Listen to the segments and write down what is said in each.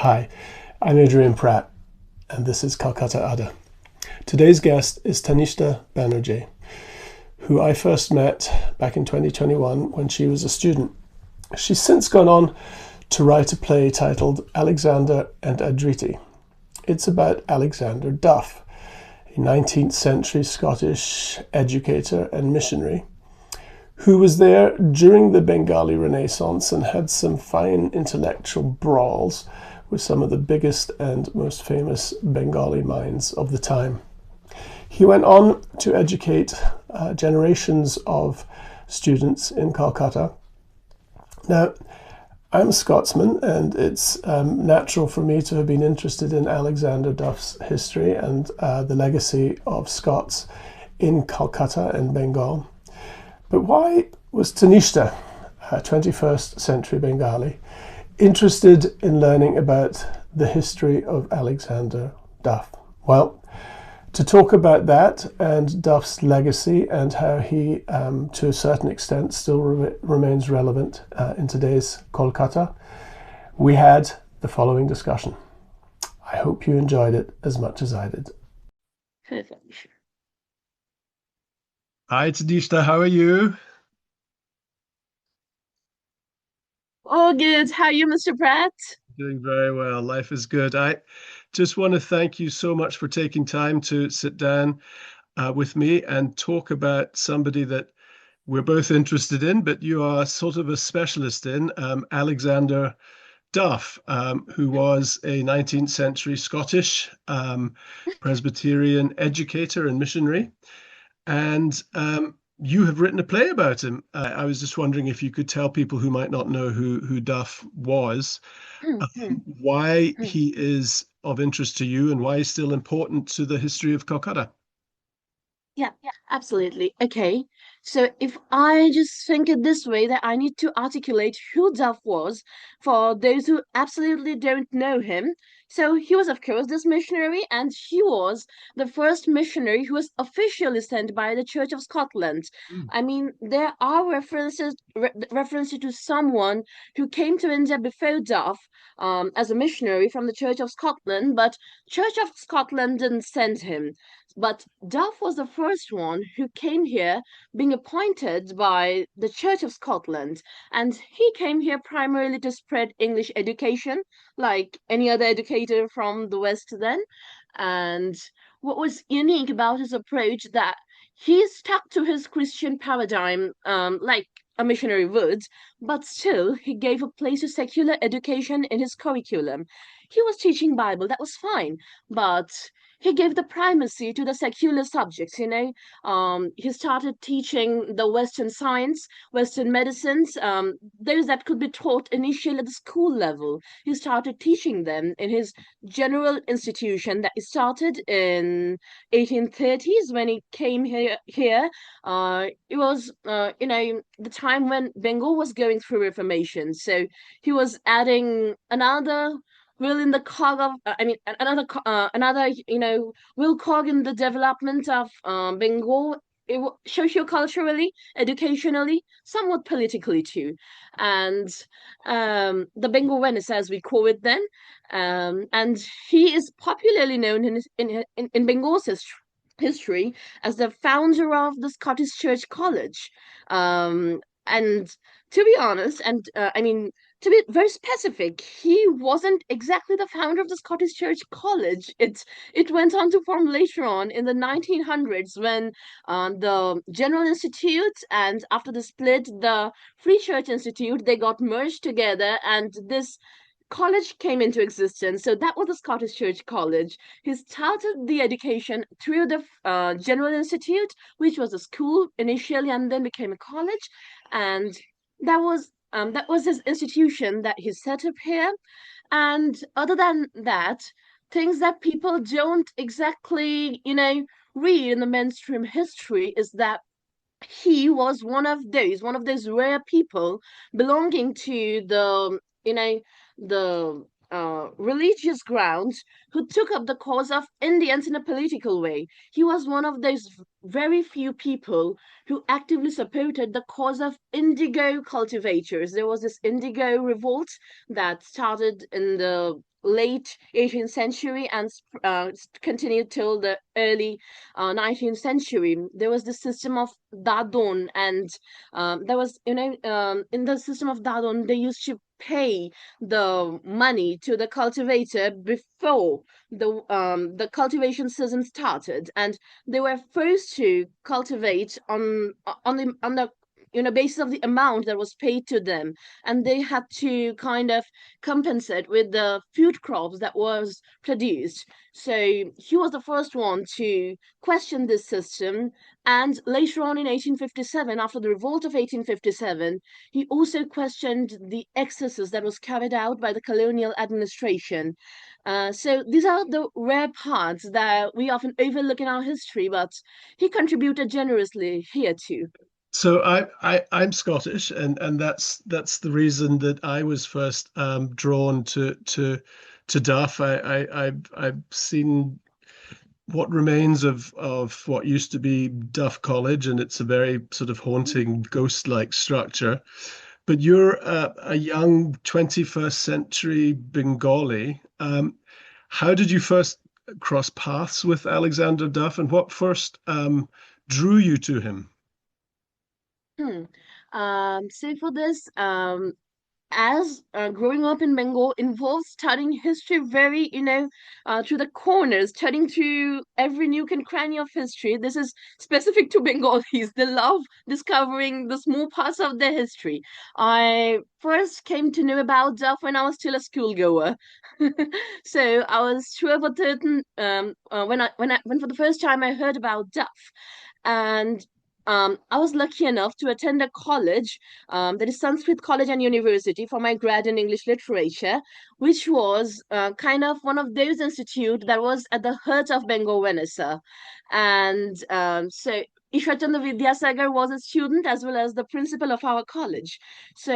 Hi, I'm Adrian Pratt, and this is Calcutta Adda. Today's guest is Tannishtha Banerjee, who I first met back in 2021 when she was a student. She's since gone on to write a play titled Alexander and Adriti. It's about Alexander Duff, a 19th century Scottish educator and missionary who was there during the Bengali Renaissance and had some fine intellectual brawls with some of the biggest and most famous Bengali minds of the time. He went on to educate generations of students in Calcutta. Now, I'm a Scotsman, and it's natural for me to have been interested in Alexander Duff's history and the legacy of Scots in Calcutta and Bengal. But why was Tannishtha, 21st century Bengali, interested in learning about the history of Alexander Duff? Well, to talk about that and Duff's legacy and how he, to a certain extent, still remains relevant in today's Kolkata, we had the following discussion. I hope you enjoyed it as much as I did. Perfect. Hi, Tannishtha, how are you? All good. How are you, Mr. Pratt? Doing very well. Life is good. I just want to thank you so much for taking time to sit down with me and talk about somebody that we're both interested in, but you are sort of a specialist in, Alexander Duff, who was a 19th century Scottish Presbyterian educator and missionary. And you have written a play about him. I was just wondering if you could tell people who might not know who Duff was, Mm, mm, why mm. he is of interest to you and why he's still important to the history of Calcutta. Yeah, absolutely. Okay. So if I just think it this way, that I need to articulate who Duff was for those who absolutely don't know him. So he was, of course, this missionary, and he was the first missionary who was officially sent by the Church of Scotland. Mm. I mean, there are references to someone who came to India before Duff, as a missionary from the Church of Scotland, but Church of Scotland didn't send him. But Duff was the first one who came here being appointed by the Church of Scotland, and he came here primarily to spread English education, like any other educator from the West then. And what was unique about his approach that he stuck to his Christian paradigm, like a missionary would, but still he gave a place to secular education in his curriculum. He was teaching Bible, that was fine, but he gave the primacy to the secular subjects, he started teaching the Western science, Western medicines, those that could be taught initially at the school level. He started teaching them in his general institution that he started in 1830s when he came here. It was the time when Bengal was going through reformation, so he was adding another will in the cog of another will cog in the development of Bengal, socio-culturally, educationally, somewhat politically too. And the Bengal Renaissance, we call it then. And he is popularly known in Bengal's history as the founder of the Scottish Church College. And to be honest, and to be very specific, he wasn't exactly the founder of the Scottish Church College. It went on to form later on in the 1900s when the General Institute, and after the split, the Free Church Institute, they got merged together, and this college came into existence. So that was the Scottish Church College. He started the education through the General Institute, which was a school initially and then became a college. And that was his institution that he set up here. And other than that, things that people don't exactly, read in the mainstream history is that he was one of those rare people belonging to the religious grounds who took up the cause of Indians in a political way. He was one of those very few people who actively supported the cause of indigo cultivators. There was this indigo revolt that started in the late 18th century and continued till the early 19th century. There was the system of dadon, and there was, in the system of dadon, they used to pay the money to the cultivator before the cultivation season started, and they were forced to cultivate on the basis of the amount that was paid to them, and they had to kind of compensate with the food crops that was produced. So he was the first one to question this system, and later on in 1857, after the revolt of 1857, he also questioned the excesses that was carried out by the colonial administration. So these are the rare parts that we often overlook in our history, but he contributed generously here too. So I'm Scottish, and that's the reason that I was first drawn to Duff. I've seen what remains of what used to be Duff College, and it's a very sort of haunting, ghost-like structure. But you're a young 21st century Bengali. How did you first cross paths with Alexander Duff, and what first drew you to him? Hmm. So for this, as growing up in Bengal involves studying history very, to the corners, studying through every nook and cranny of history. This is specific to Bengalis. They love discovering the small parts of their history. I first came to know about Duff when I was still a schoolgoer. So I was 12 or 13 when for the first time I heard about Duff. And I was lucky enough to attend a college, that is Sanskrit College and University, for my grad in English literature, which was kind of one of those institutes that was at the heart of Bengal Renaissance. And so Ishwachandra Vidyasagar was a student as well as the principal of our college. So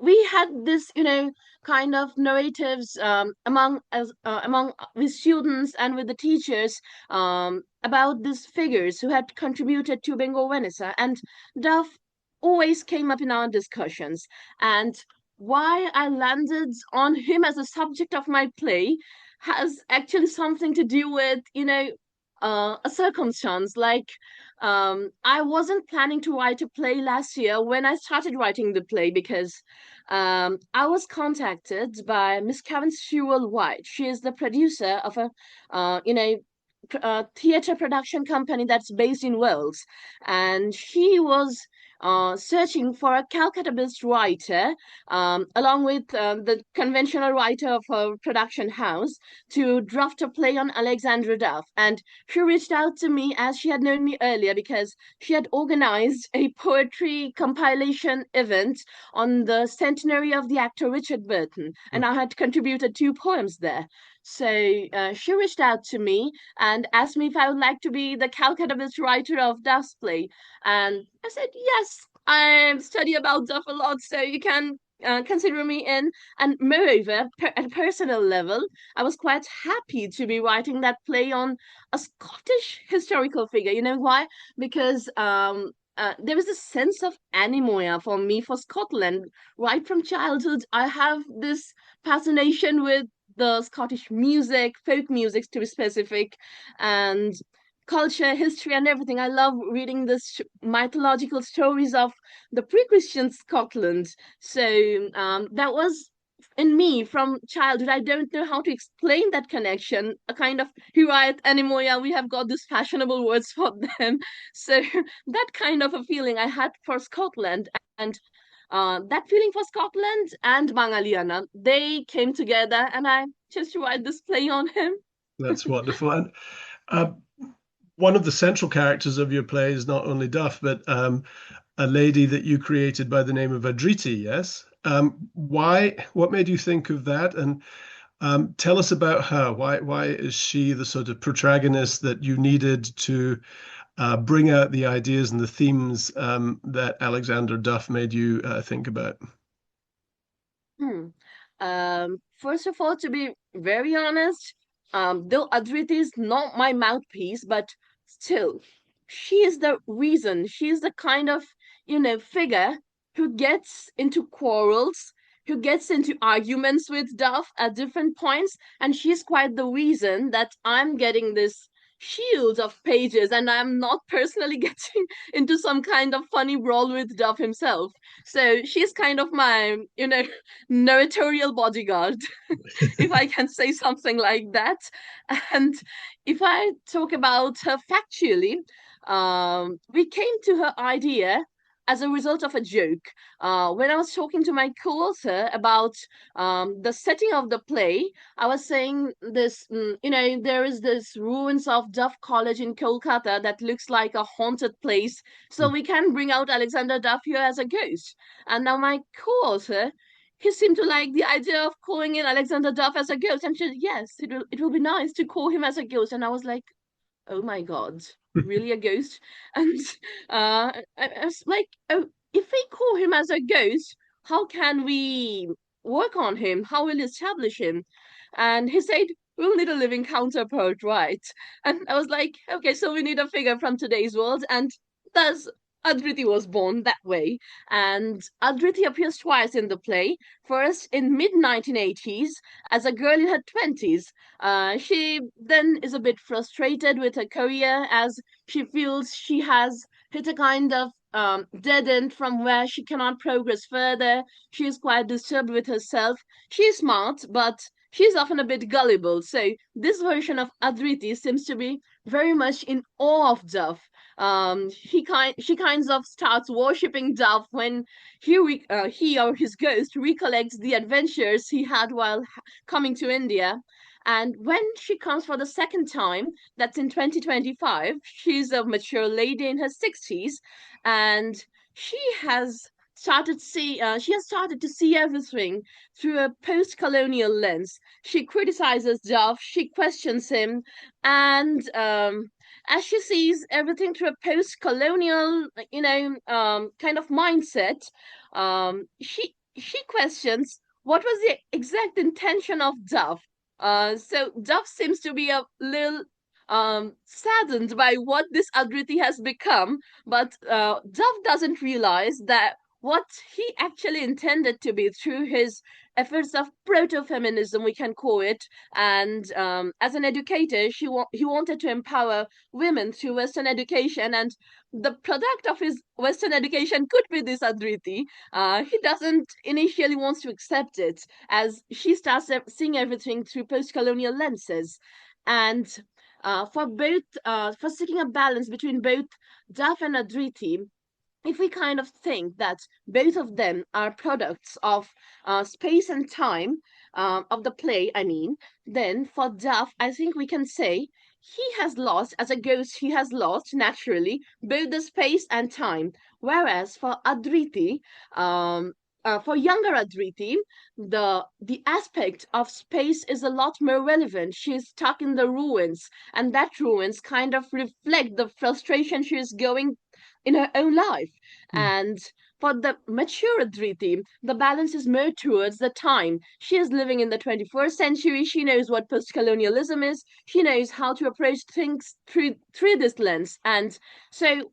we had this, kind of narratives among with students and with the teachers about these figures who had contributed to Bengal Renaissance, and Duff always came up in our discussions. And why I landed on him as a subject of my play has actually something to do with, a circumstance. Like, I wasn't planning to write a play last year when I started writing the play, because I was contacted by Miss Karen Sewell White. She is the producer of a, theater production company that's based in Wales, and she was searching for a Calcutta-based writer, along with the conventional writer of her production house, to draft a play on Alexander Duff. And she reached out to me as she had known me earlier, because she had organized a poetry compilation event on the centenary of the actor Richard Burton, and I had contributed two poems there. So she reached out to me and asked me if I would like to be the Calcutta-based writer of Duff's play. And I said, yes, I study about Duff a lot, so you can consider me in. And moreover, at a personal level, I was quite happy to be writing that play on a Scottish historical figure. You know why? Because there was a sense of anemoia for me for Scotland. Right from childhood, I have this fascination with the Scottish music, folk music to be specific, and culture, history, and everything. I love reading the mythological stories of the pre-Christian Scotland. So that was in me from childhood. I don't know how to explain that connection. A kind of Hurayat Animoya, we have got these fashionable words for them. So that kind of a feeling I had for Scotland, and that feeling for Scotland and Bangaliana, they came together, and I just write this play on him. That's wonderful. And uh, one of the central characters of your play is not only Duff, but a lady that you created by the name of Adriti, yes? Why? What made you think of that? And tell us about her. Why is she the sort of protagonist that you needed to bring out the ideas and the themes that Alexander Duff made you think about? Hmm. First of all, to be very honest, though Adriti is not my mouthpiece, but still, she is the reason. She is the kind of, figure who gets into quarrels, who gets into arguments with Duff at different points, and she's quite the reason that I'm getting this shield of pages and I'm not personally getting into some kind of funny brawl with Duff himself. So she's kind of my, narratorial bodyguard, if I can say something like that. And if I talk about her factually, we came to her idea as a result of a joke. When I was talking to my co-author about the setting of the play, I was saying this, there is this ruins of Duff College in Kolkata that looks like a haunted place. So we can bring out Alexander Duff here as a ghost. And now my co-author, he seemed to like the idea of calling in Alexander Duff as a ghost. And she said, yes, it will be nice to call him as a ghost. And I was like, oh my God, really a ghost? And I was like, oh, if we call him as a ghost, how can we work on him? How will we establish him? And he said, we'll need a living counterpart, right? And I was like, okay, so we need a figure from today's world. And thus, Adriti was born that way. And Adriti appears twice in the play. First, in mid-1980s, as a girl in her 20s. She then is a bit frustrated with her career as she feels she has hit a kind of dead end from where she cannot progress further. She is quite disturbed with herself. She is smart, but she's often a bit gullible. So this version of Adriti seems to be very much in awe of Duff. She kinds of starts worshipping Duff when he or his ghost recollects the adventures he had while coming to India. And when she comes for the second time, that's in 2025, she's a mature lady in her 60s, and she has she has started to see everything through a post-colonial lens. She criticizes Duff, she questions him, and as she sees everything through a post-colonial, kind of mindset, she questions what was the exact intention of Duff. So Duff seems to be a little saddened by what this Adriti has become, but Duff doesn't realize that what he actually intended to be through his efforts of proto-feminism, we can call it, and as an educator, he wanted to empower women through Western education, and the product of his Western education could be this Adriti. He doesn't initially wants to accept it as she starts seeing everything through post-colonial lenses, and for seeking a balance between both Duff and Adriti, if we kind of think that both of them are products of space and time of the play, I mean, then for Duff, I think we can say he has lost, as a ghost, he has lost naturally both the space and time. Whereas for Adriti, for younger Adriti, the aspect of space is a lot more relevant. She's stuck in the ruins, and that ruins kind of reflect the frustration she is going in her own life. And for the mature Adriti, the balance is more towards the time. She is living in the 21st century. She knows what post-colonialism is. She knows how to approach things through this lens. And so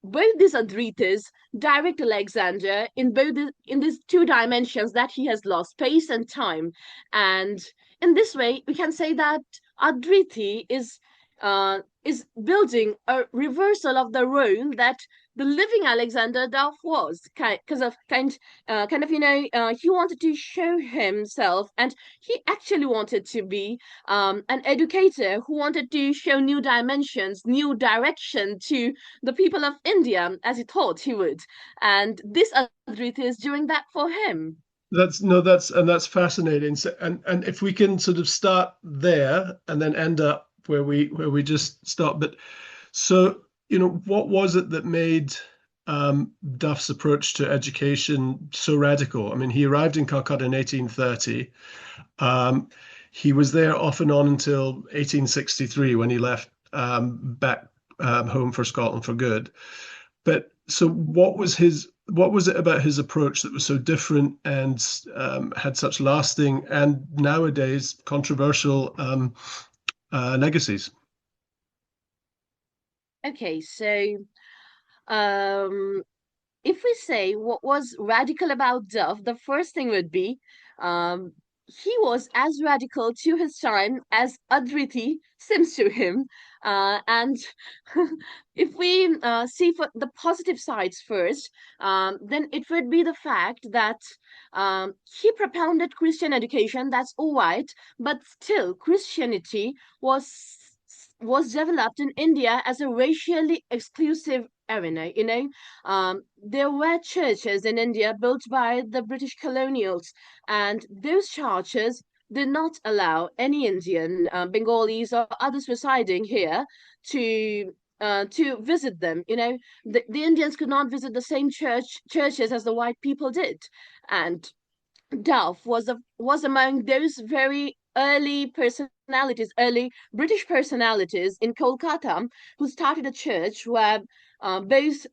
both these Adritis direct Alexander in these two dimensions that he has lost, space and time. And in this way, we can say that Adriti is building a reversal of the role that the living Alexander Duff was, because of kind of he wanted to show himself, and he actually wanted to be an educator who wanted to show new dimensions, new direction to the people of India, as he thought he would, and this Adriti is doing that for him. That's fascinating. So, and if we can sort of start there and then end up where we just stop. But so, what was it that made Duff's approach to education so radical? I mean, he arrived in Calcutta in 1830. He was there off and on until 1863 when he left back home for Scotland for good. But so what was his what was it about his approach that was so different and had such lasting and nowadays controversial legacies? Okay, so um, if we say what was radical about Duff, the first thing would be um, he was as radical to his time as Adriti seems to him. And if we see for the positive sides first, then it would be the fact that he propounded Christian education, that's all right, but still Christianity was developed in India as a racially exclusive arena, you know. There were churches in India built by the British colonials, and those churches did not allow any Indian, Bengalis, or others residing here to visit them. You know, the Indians could not visit the same churches as the white people did, and Duff was among those very early personalities, early British personalities in Kolkata, who started a church where both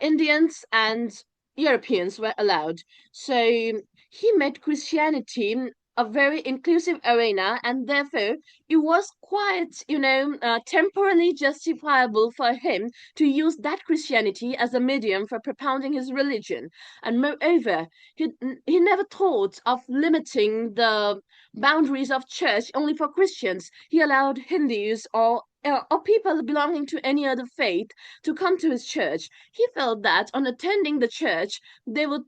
Indians and Europeans were allowed. So he made Christianity a very inclusive arena, and therefore it was quite, temporarily justifiable for him to use that Christianity as a medium for propounding his religion. And moreover, he, he never thought of limiting the boundaries of church only for Christians. He allowed Hindus or people belonging to any other faith to come to his church. He felt that on attending the church, they would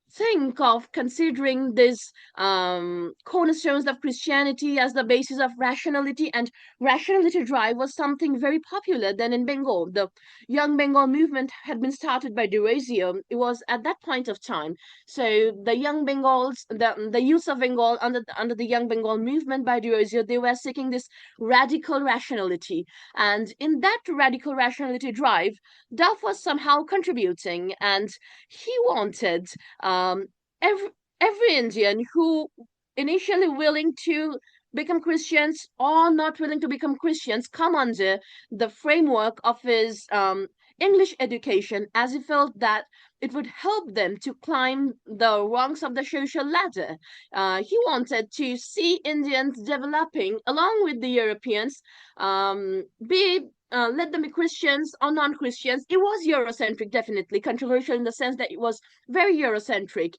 think of considering these cornerstones of Christianity as the basis of rationality, and rationality drive was something very popular then in Bengal. The Young Bengal movement had been started by Durazio. It was at that point of time. So the youth of Bengal under the Young Bengal movement by Durazio, they were seeking this radical rationality, and in that radical rationality drive, Duff was somehow contributing, and he wanted every every Indian who initially willing to become Christians or not willing to become Christians come under the framework of his English education, as he felt that it would help them to climb the rungs of the social ladder. He wanted to see Indians developing along with the Europeans, be let them be Christians or non-Christians. It was Eurocentric, definitely controversial in the sense that it was very Eurocentric.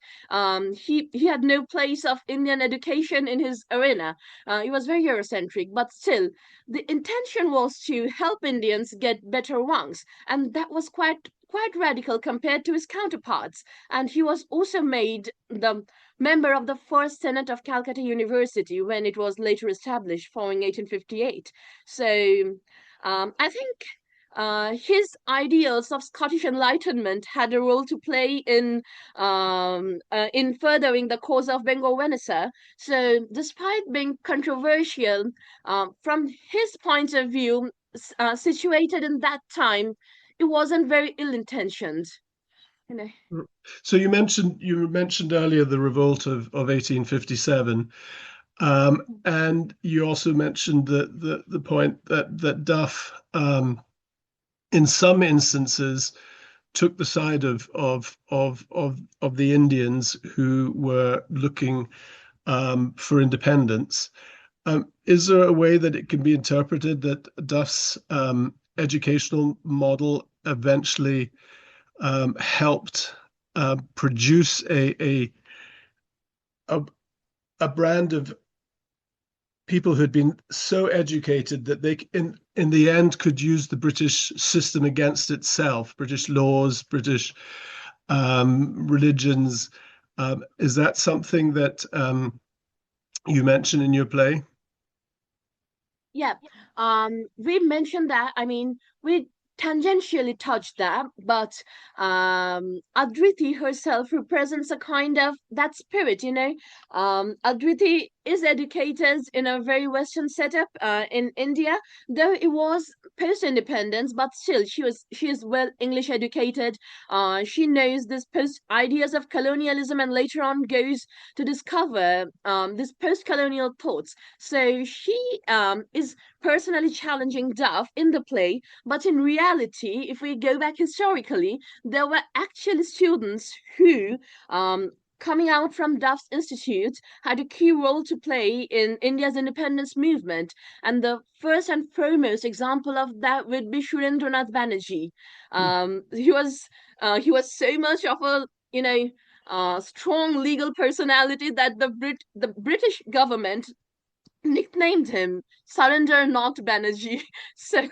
He had no place of Indian education in his arena. It was very Eurocentric, but still, the intention was to help Indians get better rungs, and that was quite radical compared to his counterparts. And he was also made the member of the first Senate of Calcutta University when it was later established, following 1858. So I think his ideals of Scottish Enlightenment had a role to play in furthering the cause of Bengal Renaissance. So, despite being controversial, from his point of view, situated in that time, it wasn't very ill-intentioned. You know. So you mentioned earlier the revolt of 1857, and you also mentioned the point that Duff, in some instances, took the side of the Indians who were looking for independence. Is there a way that it can be interpreted that Duff's educational model eventually helped produce a a brand of people who had been so educated that they, in the end, could use the British system against itself, British laws, British religions? Is that something that you mention in your play? Yeah, we mentioned that. I mean, we tangentially touched that, but Adriti herself represents a kind of that spirit, you know. Adriti is educated in a very Western setup in India, though it was post-independence, but still she is well English educated. She knows this post ideas of colonialism, and later on goes to discover this post-colonial thoughts. So she is personally challenging Duff in the play, but in reality reality, if we go back historically, there were actually students who, coming out from Duff's Institute, had a key role to play in India's independence movement. And the first and foremost example of that would be Surendranath Banerjee. He was so much of a, strong legal personality that the British government nicknamed him Surrender Not Banerjee. So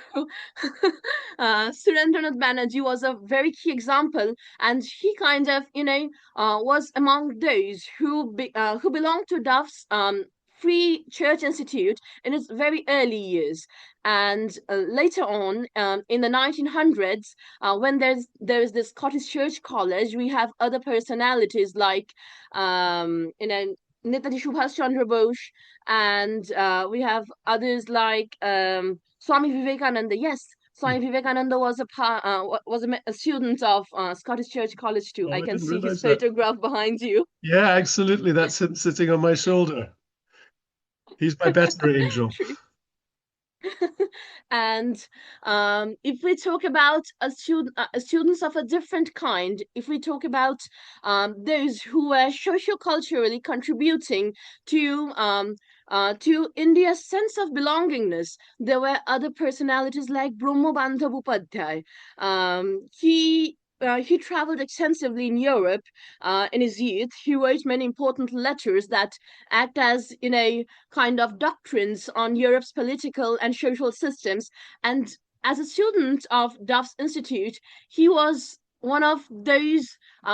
Surendranath Banerjee was a very key example, and he kind of, was among those who belonged to Duff's Free Church Institute in its very early years. And later on, in the 1900s, when there's this Scottish Church College, we have other personalities like, Netaji Subhash Chandra Bose, and we have others like Swami Vivekananda. Yes, Swami Vivekananda was a student of Scottish Church College too. Oh, I I can didn't see his realize that. photograph behind you. Yeah, absolutely. That's him sitting on my shoulder. He's my better angel. And if we talk about students of a different kind, if we talk about those who were socioculturally contributing to India's sense of belongingness, there were other personalities like Brahmo Bandha Upadhyay. He traveled extensively in Europe in his youth. He wrote many important letters that act as, kind of doctrines on Europe's political and social systems. And as a student of Duff's Institute, he was one of those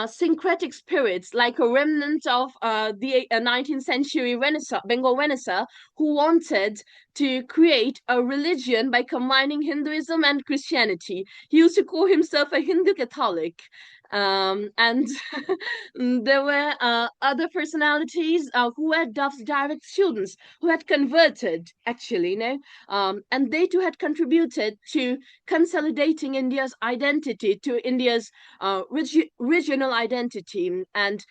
syncretic spirits, like a remnant of the 19th century Renaissance, Bengal Renaissance, who wanted to create a religion by combining Hinduism and Christianity. He used to call himself a Hindu Catholic. And there were other personalities who were Duff's direct students who had converted, actually, and they too had contributed to consolidating India's identity, to India's regional identity. And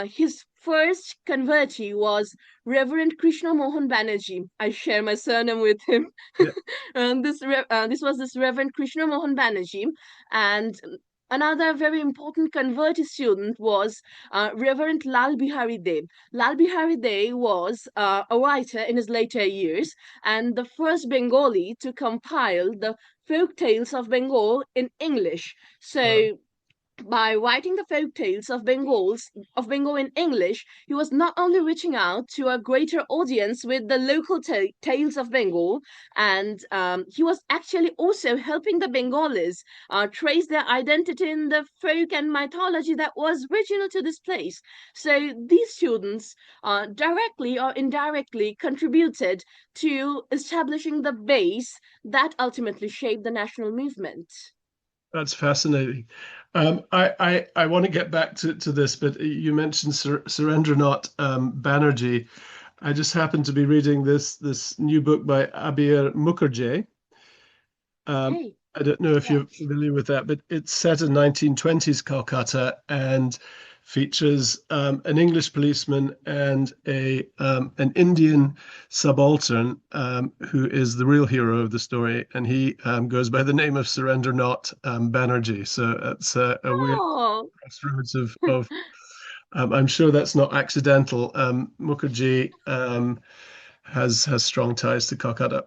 his first convertee was Reverend Krishna Mohan Banerjee. I share my surname with him. Yeah. And this was this Reverend Krishna Mohan Banerjee. And another very important converted student was Reverend Lal Bihari Deb. Lal Bihari Deb was a writer in his later years and the first Bengali to compile the folk tales of Bengal in English. Wow. So by writing the folk tales of Bengal in English, he was not only reaching out to a greater audience with the local tales of Bengal, and he was actually also helping the Bengalis trace their identity in the folk and mythology that was regional to this place. So these students directly or indirectly contributed to establishing the base that ultimately shaped the national movement. That's fascinating. I want to get back to this, but you mentioned Surendranath Banerjee. I just happened to be reading this new book by Abir Mukherjee. Okay. I don't know if Yeah. you're familiar with that, but it's set in 1920s Calcutta and features an English policeman and an Indian subaltern who is the real hero of the story, and he goes by the name of Surendranath Banerjee. So it's a weird Oh, crossroads of I'm sure that's not accidental. Mukherjee has strong ties to Calcutta.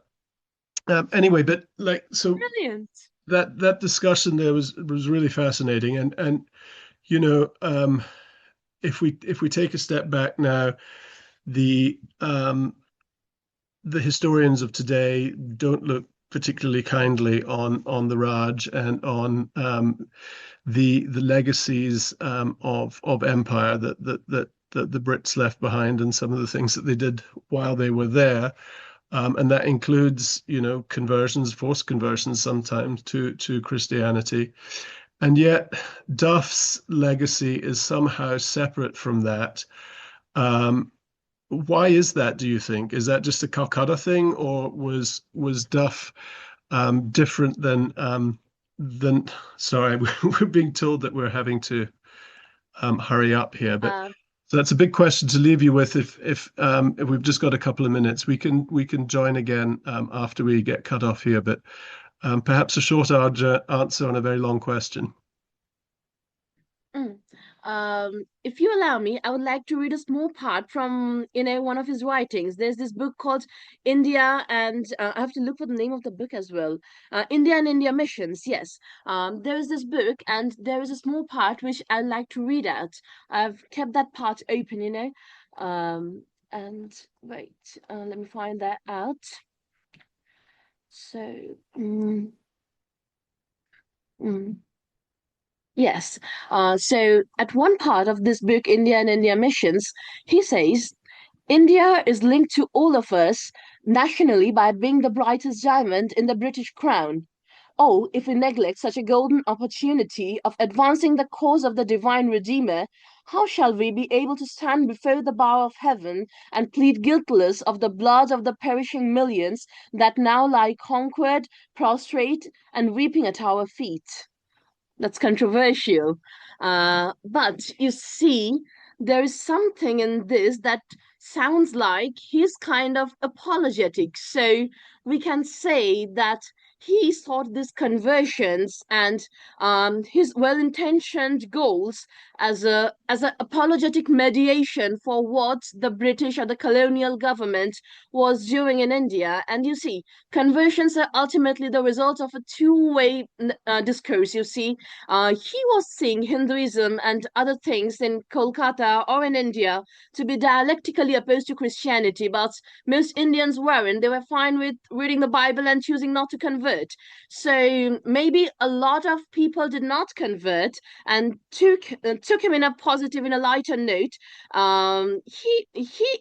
Anyway, but like so brilliant. that discussion there was really fascinating, and you know if we take a step back now, the the historians of today don't look particularly kindly on the Raj and on the legacies of empire that the Brits left behind and some of the things that they did while they were there. And that includes, conversions, forced conversions sometimes to Christianity. And yet, Duff's legacy is somehow separate from that. Why is that, do you think? Is that just a Calcutta thing, or was Duff different than? Sorry, we're being told that we're having to hurry up here, but Uh, so that's a big question to leave you with. If we've just got a couple of minutes, we can join again after we get cut off here. But Perhaps a short answer on a very long question. Mm. If you allow me, I would like to read a small part from, one of his writings. There's this book called India, and I have to look for the name of the book as well. India and India Missions. Yes. There is this book, and there is a small part which I'd like to read out. I've kept that part open. And wait, let me find that out. So, mm. Yes. So at one part of this book, India and India Missions, he says, India is linked to all of us nationally by being the brightest diamond in the British crown. Oh, if we neglect such a golden opportunity of advancing the cause of the divine Redeemer, how shall we be able to stand before the bar of heaven and plead guiltless of the blood of the perishing millions that now lie conquered, prostrate, and weeping at our feet? That's controversial. But you see, there is something in this that sounds like he's kind of apologetic. So we can say that he sought these conversions and his well-intentioned goals as a apologetic mediation for what the British or the colonial government was doing in India. And you see, conversions are ultimately the result of a two-way discourse. You see, he was seeing Hinduism and other things in Kolkata or in India to be dialectically opposed to Christianity, but most Indians weren't. They were fine with reading the Bible and choosing not to convert. So maybe a lot of people did not convert and took him in a positive, in a lighter note. He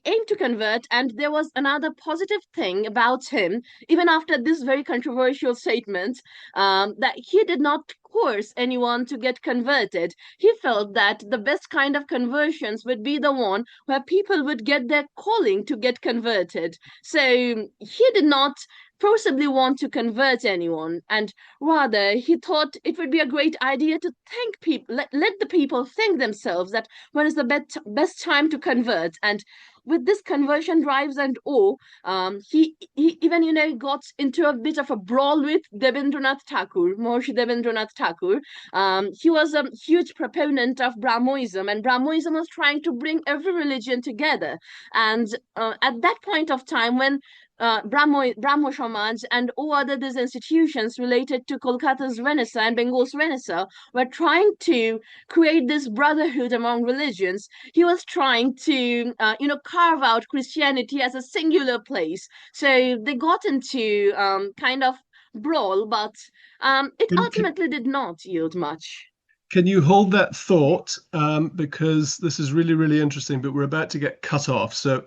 aimed to convert, and there was another positive thing about him, even after this very controversial statement, that he did not coerce anyone to get converted. He felt that the best kind of conversions would be the one where people would get their calling to get converted. So he did not forcibly want to convert anyone, and rather he thought it would be a great idea to think people, let the people think themselves that when is the best time to convert. And with this conversion drives and all, he even got into a bit of a brawl with Debendranath Thakur, Maharishi Debendranath Thakur. He was a huge proponent of Brahmoism, and Brahmoism was trying to bring every religion together. And at that point of time, when Brahmo Samaj and all other these institutions related to Kolkata's Renaissance and Bengal's Renaissance were trying to create this brotherhood among religions. He was trying to, carve out Christianity as a singular place. So they got into kind of brawl, but it Can, can, ultimately did not yield much. can you hold that thought? Because this is really, really interesting, but we're about to get cut off. So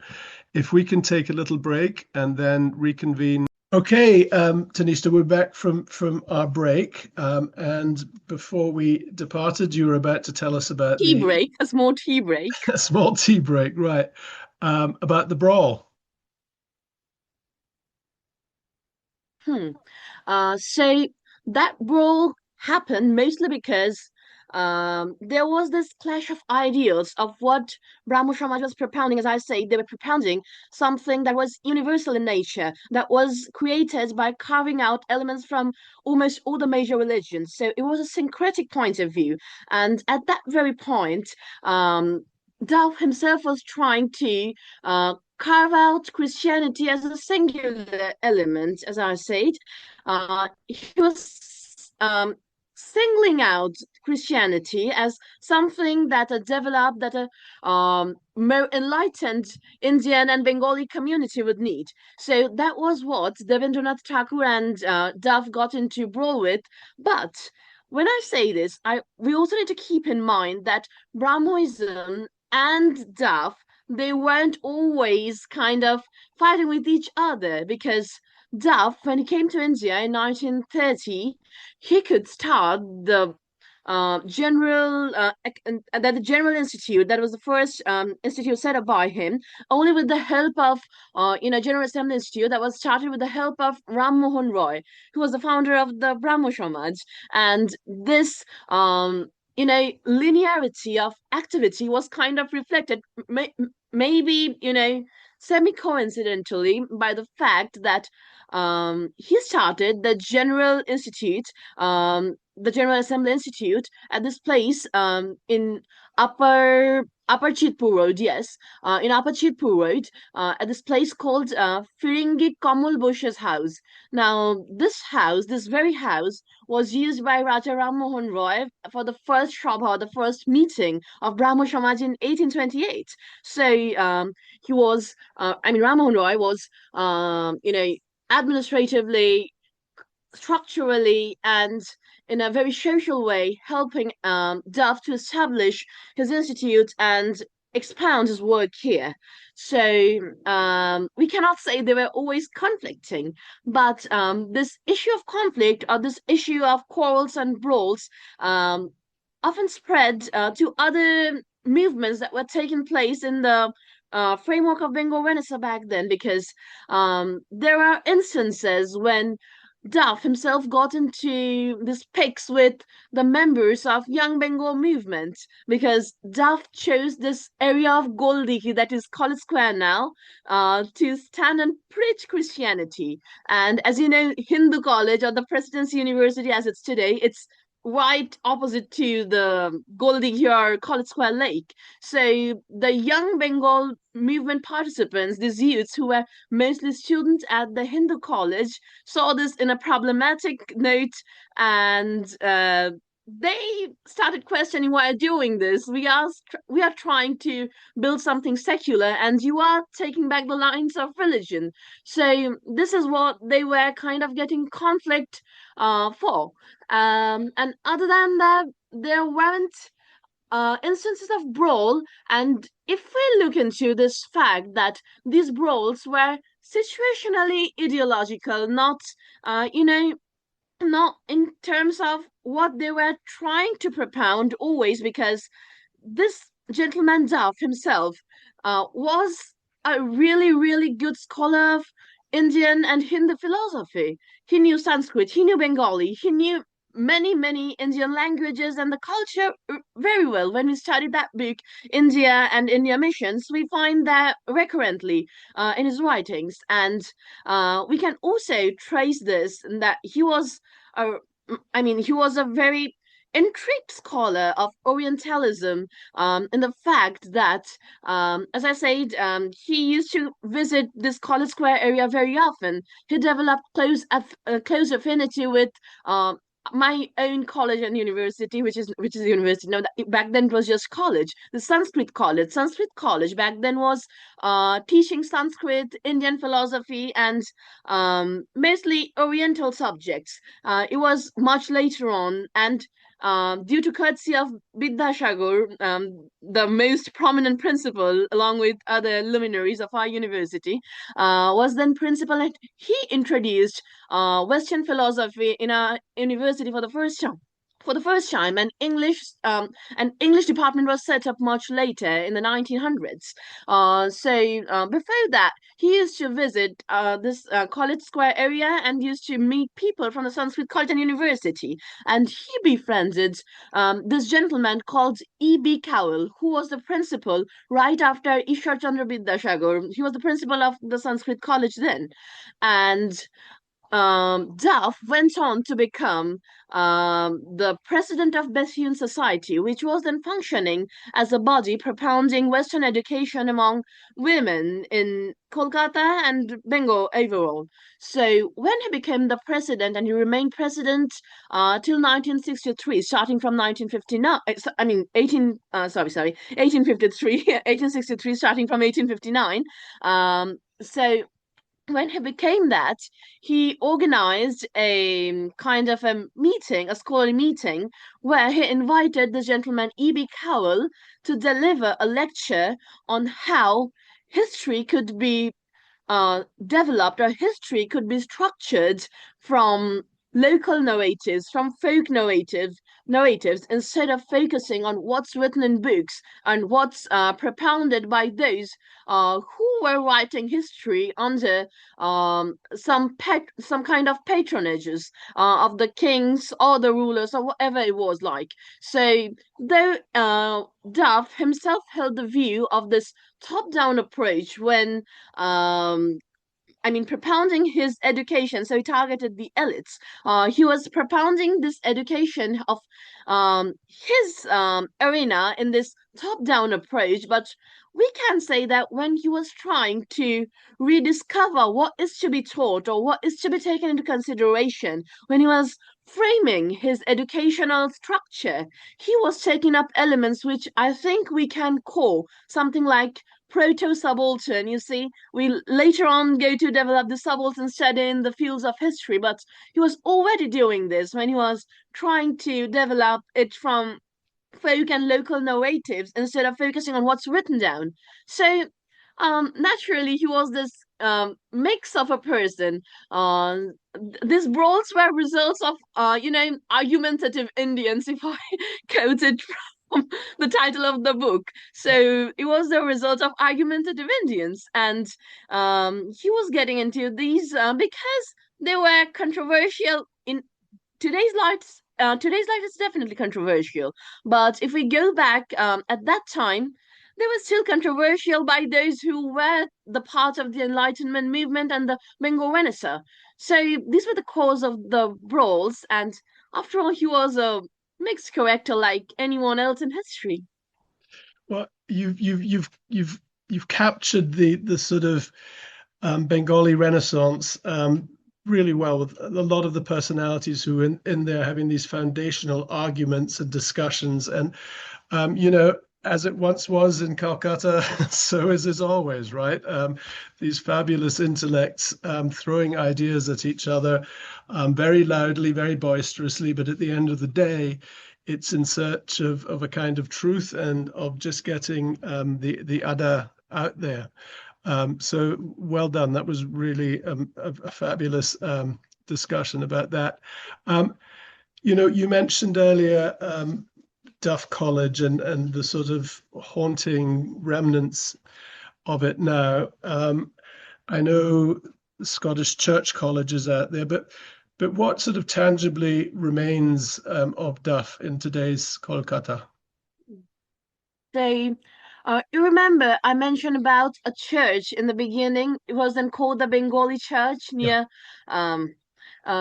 if we can take a little break and then reconvene. Okay, Tanishta, we're back from our break. And before we departed, you were about to tell us about Tea the break, a small tea break. a small tea break, right? About the brawl. Hmm. So that brawl happened mostly because there was this clash of ideals of what Brahmo Samaj was propounding. As I say, they were propounding something that was universal in nature, that was created by carving out elements from almost all the major religions. So it was a syncretic point of view. And at that very point, Duff himself was trying to carve out Christianity as a singular element, as I said. He was singling out Christianity as something that a developed, that a more enlightened Indian and Bengali community would need. So that was what Devendranath Thakur and Duff got into brawl with. But when I say this, we also need to keep in mind that Brahmoism and Duff, they weren't always kind of fighting with each other, because Duff, when he came to India in 1930, he could start the the General Institute, that was the first institute set up by him, only with the help of General Assembly Institute, that was started with the help of Ram Mohan Roy, who was the founder of the Brahmo Samaj. And this linearity of activity was kind of reflected, maybe semi-coincidentally by the fact that he started the General Assembly Institute at this place in Upper Chitpur Road, yes, in Upper Chitpur Road, at this place called Firingi Kamal Bosh's house. Now, this very house, was used by Raja Ram Mohan Roy for the first Sabha, the first meeting of Brahmo Samaj in 1828. So Ram Mohan Roy was, administratively, structurally, and in a very social way, helping Duff to establish his institute and expound his work here. So we cannot say they were always conflicting, but this issue of conflict, or this issue of quarrels and brawls, often spread to other movements that were taking place in the framework of Bengal Renaissance back then, because there are instances when Duff himself got into this pics with the members of Young Bengal movement, because Duff chose this area of Goldie, that is College Square now, to stand and preach Christianity. And as you know, Hindu College, or the Presidency University as it's today, it's right opposite to the Goldie or College Square Lake. So the Young Bengal movement participants, these youths who were mostly students at the Hindu college, saw this in a problematic note, and they started questioning, why are doing this? We are trying to build something secular, and you are taking back the lines of religion. So this is what they were kind of getting conflict for. And other than that, there weren't instances of brawl. And if we look into this fact that these brawls were situationally ideological, uh, you know, not in terms of what they were trying to propound always, because this gentleman Duff himself was a really, really good scholar of Indian and Hindu philosophy. He knew Sanskrit, he knew Bengali, he knew many, many Indian languages and the culture very well. When we studied that book, India and India Missions, we find that recurrently in his writings. And we can also trace this, that a, he was a very intrigued scholar of Orientalism, in the fact that, as I said, he used to visit this College Square area very often. He developed close affinity with my own college and university, which is university. No, back then it was just college, the Sanskrit College. Sanskrit College back then was teaching Sanskrit, Indian philosophy, and mostly Oriental subjects. It was much later on, and due to courtesy of Vidyasagar, the most prominent principal, along with other luminaries of our university, was then principal, and he introduced Western philosophy in our university for the first time. And English department was set up much later in the 1900s. So before that, he used to visit this College Square area and used to meet people from the Sanskrit College and University. And he befriended this gentleman called E.B. Cowell, who was the principal right after Ishwar Chandra Vidyasagar. He was the principal of the Sanskrit College then. And Duff went on to become the president of Bethune Society, which was then functioning as a body propounding Western education among women in Kolkata and Bengal overall. So when he became the president, and he remained president till 1963, starting from 1959, 1853, 1863, starting from 1859. So when he became that, he organized a kind of a meeting, a scholarly meeting, where he invited the gentleman E.B. Cowell to deliver a lecture on how history could be developed, or history could be structured from local narratives, from folk narratives, instead of focusing on what's written in books and what's propounded by those who were writing history under some kind of patronages of the kings or the rulers or whatever it was like. So though Duff himself held the view of this top-down approach when propounding his education. So he targeted the elites. He was propounding this education of his arena in this top-down approach, but we can say that when he was trying to rediscover what is to be taught or what is to be taken into consideration, when he was framing his educational structure, he was taking up elements which I think we can call something like proto-subaltern. You see, we later on go to develop the subaltern study in the fields of history, but he was already doing this when he was trying to develop it from folk and local narratives instead of focusing on what's written down. So, naturally, he was this mix of a person. These brawls were results of, argumentative Indians, if I quote it from the title of the book. So it was the result of argumentative Indians, and he was getting into these because they were controversial in today's light. Today's light is definitely controversial, but if we go back at that time, they were still controversial by those who were the part of the Enlightenment movement and the Bengal Renaissance. So these were the cause of the brawls, and after all, he was a mixed character like anyone else in history. Well, you've captured the sort of Bengali Renaissance really well, with a lot of the personalities who in there having these foundational arguments and discussions. And as it once was in Calcutta, so is it always, right? These fabulous intellects throwing ideas at each other very loudly, very boisterously, but at the end of the day, it's in search of a kind of truth and of just getting the Adda out there. So well done. That was really a fabulous discussion about that. You mentioned earlier Duff College and the sort of haunting remnants of it now. I know Scottish church colleges out there, but what sort of tangibly remains of Duff in today's Kolkata? So, you remember I mentioned about a church in the beginning. It was then called the Bengali Church Yeah. near. Um,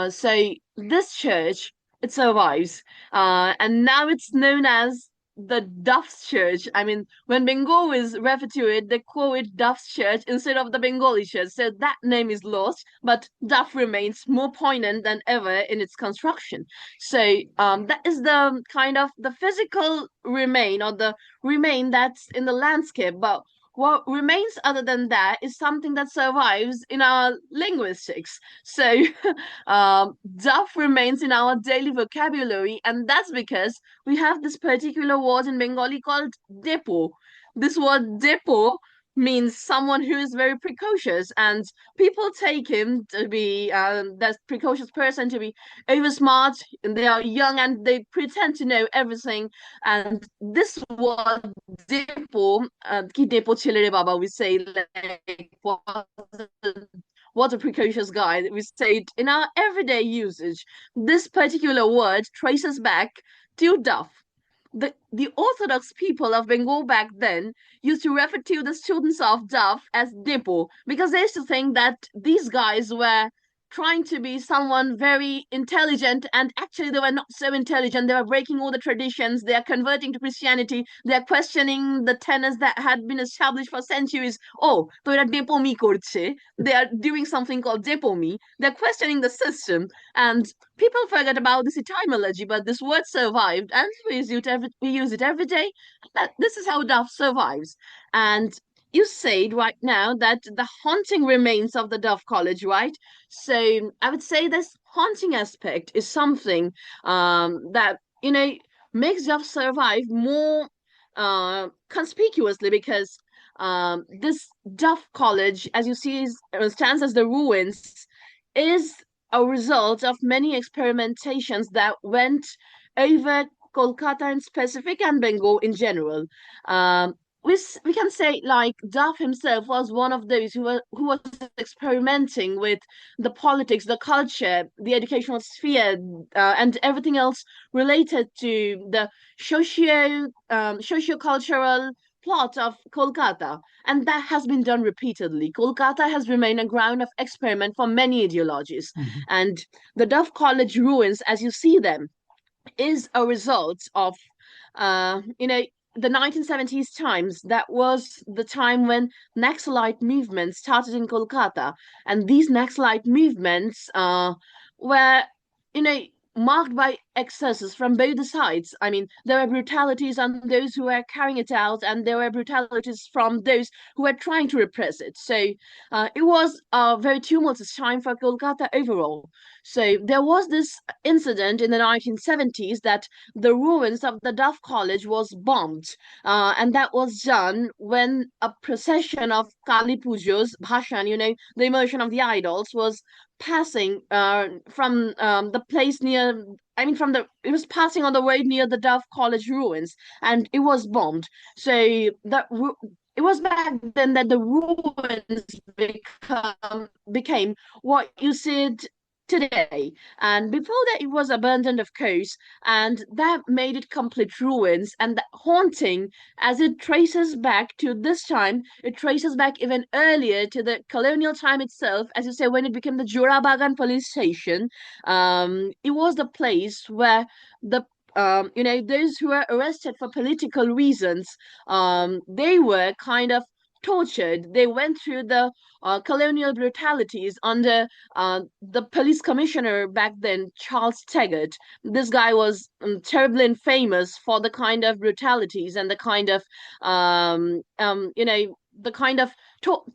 so this church it survives, and now it's known as the Duff's Church. I mean, when Bengalis refer to it, they call it Duff's Church instead of the Bengali Church. So that name is lost, but Duff remains more poignant than ever in its construction. So that is the kind of the physical remain or the remain that's in the landscape. But what remains other than that is something that survives in our linguistics. So Duff remains in our daily vocabulary, and that's because we have this particular word in Bengali called depo. This word depo means someone who is very precocious, and people take him to be that precocious person to be over smart. They are young and they pretend to know everything. And this word depo, ki depo chile re baba, we say like what a precocious guy. We say it in our everyday usage. This particular word traces back to Duff. The Orthodox people of Bengal back then used to refer to the students of Duff as Dipo because they used to think that these guys were trying to be someone very intelligent, and actually they were not so intelligent. They were breaking all the traditions. They are converting to Christianity. They are questioning the tenets that had been established for centuries. Oh, তো এরা ডেপোমি করছে. They are doing something called depomi. They're questioning the system, and people forget about this etymology, but this word survived, and we use it every day. That this is how Duff survives. And you said right now that the haunting remains of the Duff College, right? So I would say this haunting aspect is something that makes Duff survive more conspicuously because this Duff College, as you see, stands as the ruins, is a result of many experimentations that went over Kolkata in specific and Bengal in general. Um, we can say like Duff himself was one of those who was experimenting with the politics, the culture, the educational sphere, and everything else related to the socio-cultural plot of Kolkata, and that has been done repeatedly. Kolkata has remained a ground of experiment for many ideologies, Mhm. and the Duff College ruins, as you see them, is a result of, you know, the 1970s times. That was the time when Naxalite movements started in Kolkata, and these Naxalite movements were, you know, marked by excesses from both the sides. I mean, there were brutalities on those who were carrying it out, and there were brutalities from those who were trying to repress it. So it was a very tumultuous time for Kolkata overall. So there was this incident in the 1970s that the ruins of the Duff College was bombed, and that was done when a procession of Kali Pujo's Bhashan, the immersion of the idols, was passing from the place near. I mean, it was passing on the road near the Duff College ruins, and it was bombed. So it was back then that the ruins became what you see today. And before that, it was abandoned, of course, and that made it complete ruins. And that haunting, as it traces back to this time, it traces back even earlier to the colonial time itself, as you say, when it became the Jurabagan police station. It was the place where those who were arrested for political reasons, they were kind of tortured. They went through the colonial brutalities under the police commissioner back then, Charles Taggart. This guy was terribly infamous for the kind of brutalities and the kind of, the kind of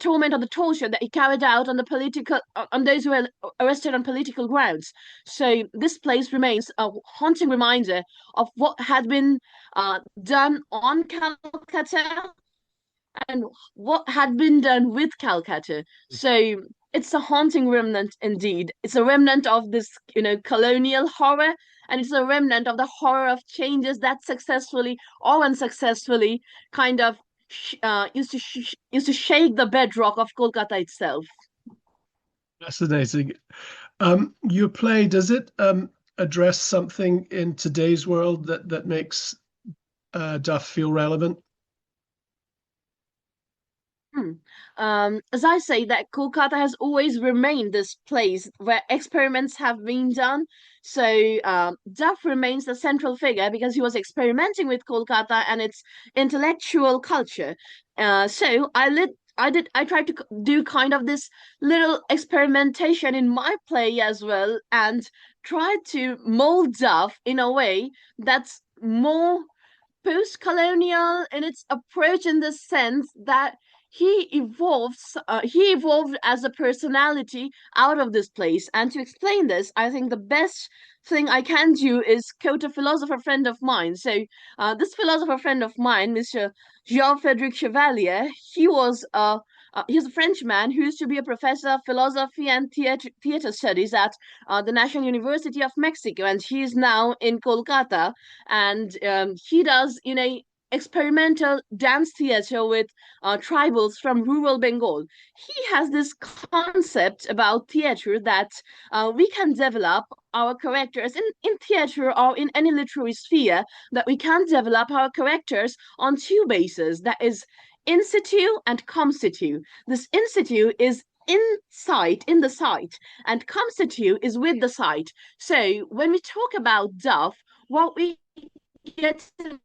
torment or the torture that he carried out on the political on those who were arrested on political grounds. So this place remains a haunting reminder of what had been done on Calcutta and what had been done with Calcutta. So it's a haunting remnant indeed. It's a remnant of this, colonial horror, and it's a remnant of the horror of changes that successfully or unsuccessfully kind of used to shake the bedrock of Kolkata itself. Fascinating. Your play, does it address something in today's world that makes Duff feel relevant? Hmm. As I say, that Kolkata has always remained this place where experiments have been done. So Duff remains the central figure because he was experimenting with Kolkata and its intellectual culture. I tried to do kind of this little experimentation in my play as well, and tried to mold Duff in a way that's more post-colonial in its approach, in the sense that he evolved as a personality out of this place. And to explain this, I think the best thing I can do is quote a philosopher friend of mine. So this philosopher friend of mine, Mr. Jean-Frédéric Chevalier, he's a Frenchman who used to be a professor of philosophy and theater studies at the National University of Mexico, and he's now in Kolkata, and he does experimental dance theater with tribals from rural Bengal. He has this concept about theater that we can develop our characters in theater or in any literary sphere, that we can develop our characters on two bases, that is in situ and com situ. This in situ is in the site, and com situ is with the site. So when we talk about Duff, what we get in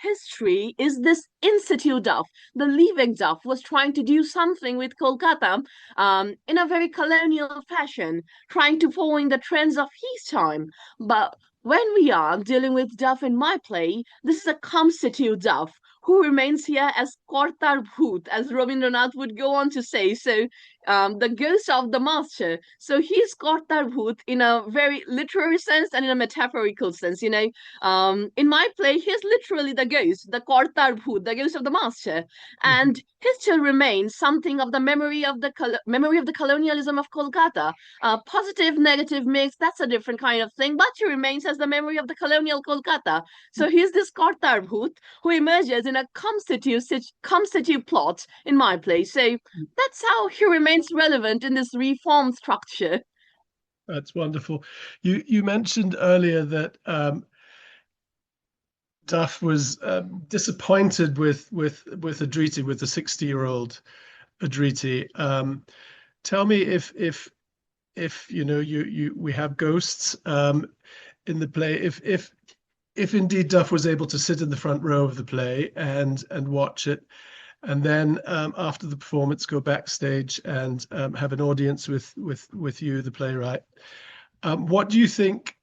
history is this in situ Duff. The living Duff was trying to do something with Kolkata in a very colonial fashion, trying to follow in the trends of his time. But when we are dealing with Duff in my play, this is a com situ Duff who remains here as Kortar Bhoot, as Rabindranath would go on to say. So, the ghost of the master. So he's Kortar Bhoot in a very literary sense and in a metaphorical sense. In my play, he's literally the ghost, the Kortar Bhoot, the ghost of the master, and he still remains something of the memory of the colonialism of Kolkata. Positive, negative mix, that's a different kind of thing, but he remains as the memory of the colonial Kolkata. So he's this Kortar Bhoot who emerges in a constitutive plot in my play. So that's how he remains relevant in this reform structure. That's wonderful. You mentioned earlier that Duff was disappointed with Adriti, with the 60-year-old Adriti. Tell me if we have ghosts in the play. If indeed Duff was able to sit in the front row of the play and watch it, and then after the performance go backstage and have an audience with you, the playwright, what do you think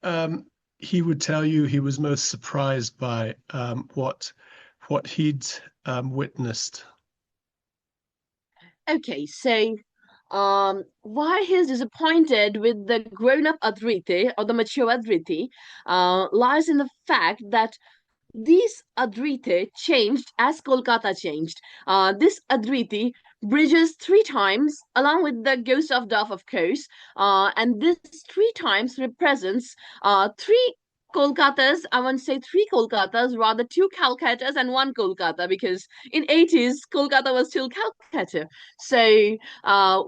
he would tell you he was most surprised by, what he'd witnessed? Okay, so why he's disappointed with the grown-up Adriti or the mature Adriti lies in the fact that these Adriti changed as Kolkata changed. This Adriti bridges three times, along with the ghost of Duff, of course, and this three times represents three Kolkatas. I won't say three Kolkatas, rather two Calcuttas and one Kolkata, because in 80s Kolkata was still Calcutta. So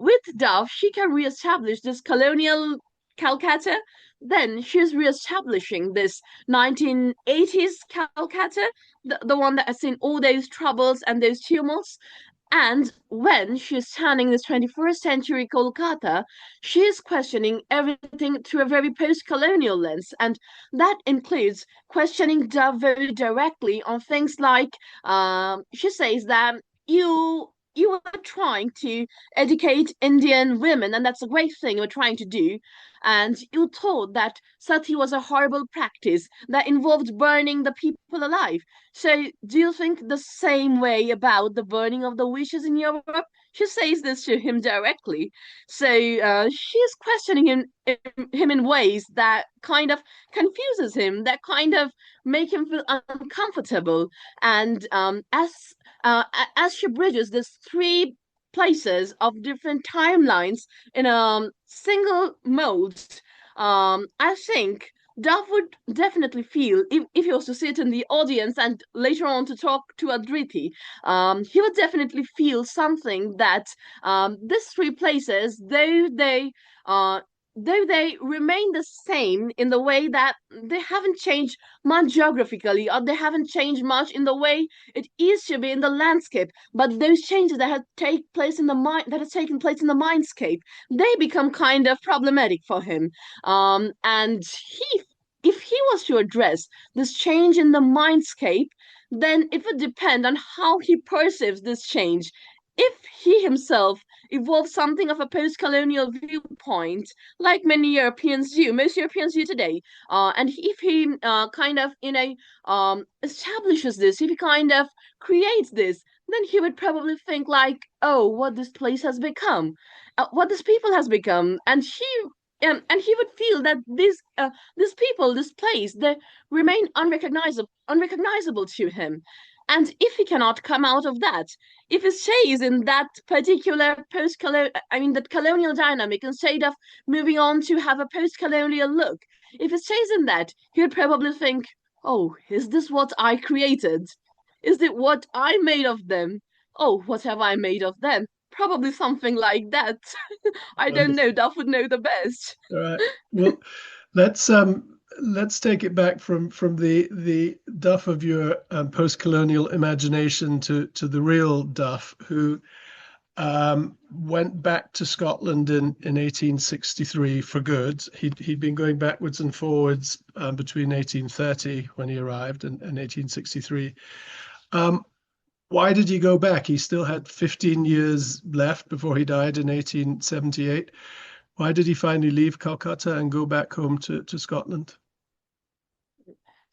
with Duff, she can reestablish this colonial Calcutta. Then she's reestablishing this 1980s Calcutta, the one that has seen all those troubles and those tumults. And when she's turning this 21st century Kolkata, she's questioning everything through a very post colonial lens. And that includes questioning Dove very directly on things like she says that you were trying to educate Indian women, and that's a great thing you're trying to do. And you thought that sati was a horrible practice that involved burning the people alive. So, do you think the same way about the burning of the witches in Europe? She says this to him directly. So, she's questioning him in ways that kind of confuses him, that kind of make him feel uncomfortable. And as she bridges these three places of different timelines in a single mode, I think Duff would definitely feel, if he was to sit in the audience and later on to talk to Adriti, he would definitely feel something that these three places, though they remain the same in the way that they haven't changed much geographically, or they haven't changed much in the way it used to be in the landscape, but those changes that have taken place in the mind that has taken place in the mindscape, they become kind of problematic for him. And if he was to address this change in the mindscape, then it would depend on how he perceives this change. If he himself evolved something of a post-colonial viewpoint, like many Europeans do, most Europeans do today, and if he kind of, establishes this, if he kind of creates this, then he would probably think like, oh, what this place has become, what this people has become, and he would feel that these people, this place, they remain unrecognizable to him. And if he cannot come out of that, if he stays in that particular that colonial dynamic, instead of moving on to have a post-colonial look, if he stays in that, he would probably think, oh, is this what I created? Is it what I made of them? Oh, what have I made of them? Probably something like that. I don't know. Wonderful. Duff would know the best. All right. Well, let's take it back from the Duff of your post-colonial imagination to the real Duff, who went back to Scotland in 1863 for good. He'd been going backwards and forwards between 1830 when he arrived and 1863. Why did he go back? He still had 15 years left before he died in 1878. Why did he finally leave Calcutta and go back home to Scotland?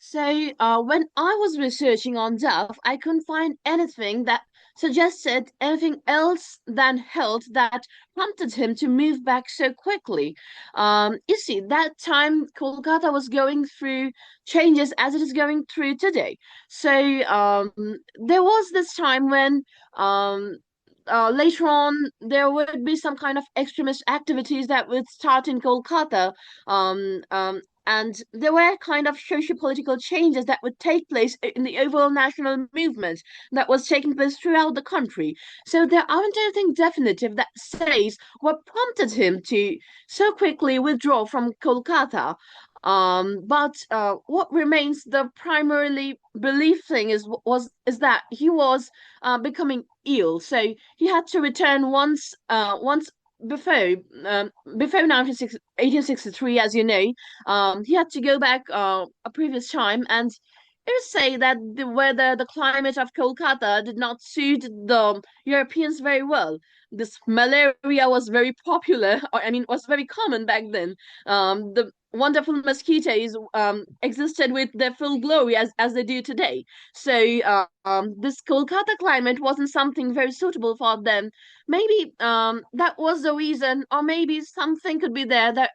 So, when I was researching on Duff, I couldn't find anything that suggested anything else than health that prompted him to move back so quickly. You see, that time Kolkata was going through changes as it is going through today. So, there was this time when um, later on there would be some kind of extremist activities that would start in Kolkata. Um, um, and there were kind of socio-political changes that would take place in the overall national movement that was taking place throughout the country. So there aren't anything definitive that says what prompted him to so quickly withdraw from Kolkata. But what remains the primarily belief thing is that he was becoming ill, so he had to return once before before 1863, as you know. He had to go back a previous time, and it is say that the weather, the climate of Kolkata did not suit the Europeans very well. This malaria was very popular, or, I mean, was very common back then. The wonderful mosquitoes existed with their full glory as they do today. So this Kolkata climate wasn't something very suitable for them. Maybe that was the reason, or maybe something could be there that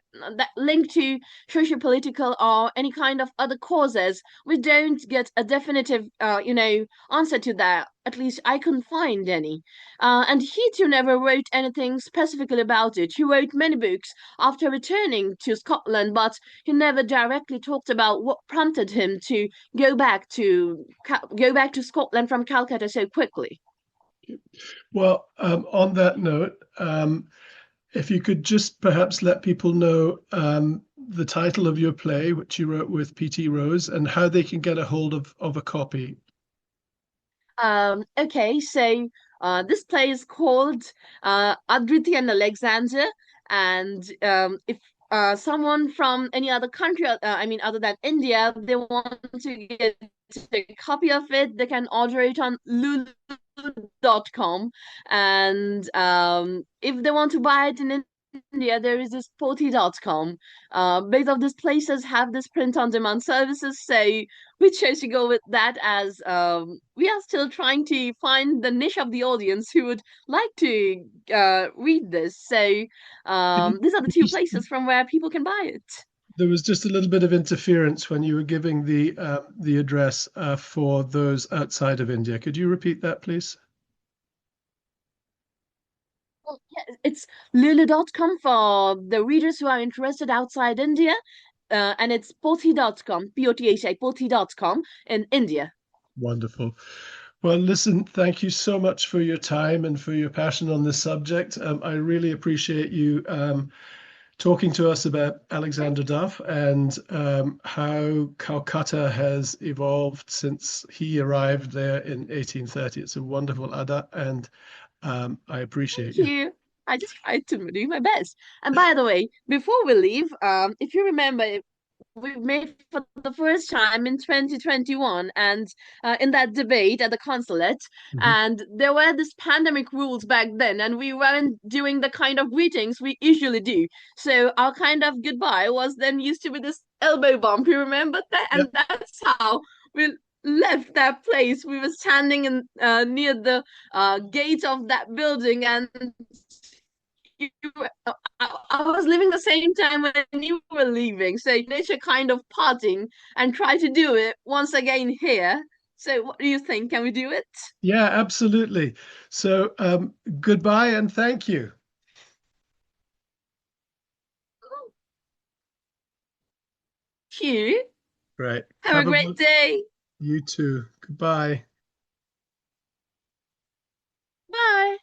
linked to socio-political or any kind of other causes. We don't get a definitive, answer to that. At least I couldn't find any. And he too never wrote anything specifically about it. He wrote many books after returning to Scotland, but he never directly talked about what prompted him to go back to Scotland from Calcutta so quickly. Well, on that note, if you could just perhaps let people know the title of your play, which you wrote with P.T. Rose, and how they can get a hold of a copy. Okay, so this play is called Adriti and Alexander, and if someone from any other country, I mean, other than India, they want to get a copy of it, they can order it on lulu.com. And if they want to buy it in India, there is this poti.com. Both of these places have this print on demand services, so we chose to go with that as we are still trying to find the niche of the audience who would like to read this. So these are the two places from where people can buy it. There was just a little bit of interference when you were giving the address for those outside of India. Could you repeat that, please? Well, yeah, it's lulu.com for the readers who are interested outside India, and it's poti.com, P-O-T-H-A, poti.com in India. Wonderful. Well, listen, thank you so much for your time and for your passion on this subject. I really appreciate you talking to us about Alexander Duff and how Calcutta has evolved since he arrived there in 1830. It's a wonderful Adda, and I appreciate Thank you. you. I just tried to do my best. And by the way, before we leave, if you remember, we met for the first time in 2021, and in that debate at the consulate, Mhm. and there were these pandemic rules back then, and we weren't doing the kind of greetings we usually do. So our kind of goodbye was then used to be this elbow bump. You remember that? Yep. And that's how we left that place. We were standing in near the gate of that building, and you, I was leaving the same time when you were leaving. So nature kind of parting and try to do it once again here. So what do you think? Can we do it? Yeah, absolutely. So goodbye and thank you. Cute. Right. Have a Have a great day. you too. Goodbye. Bye.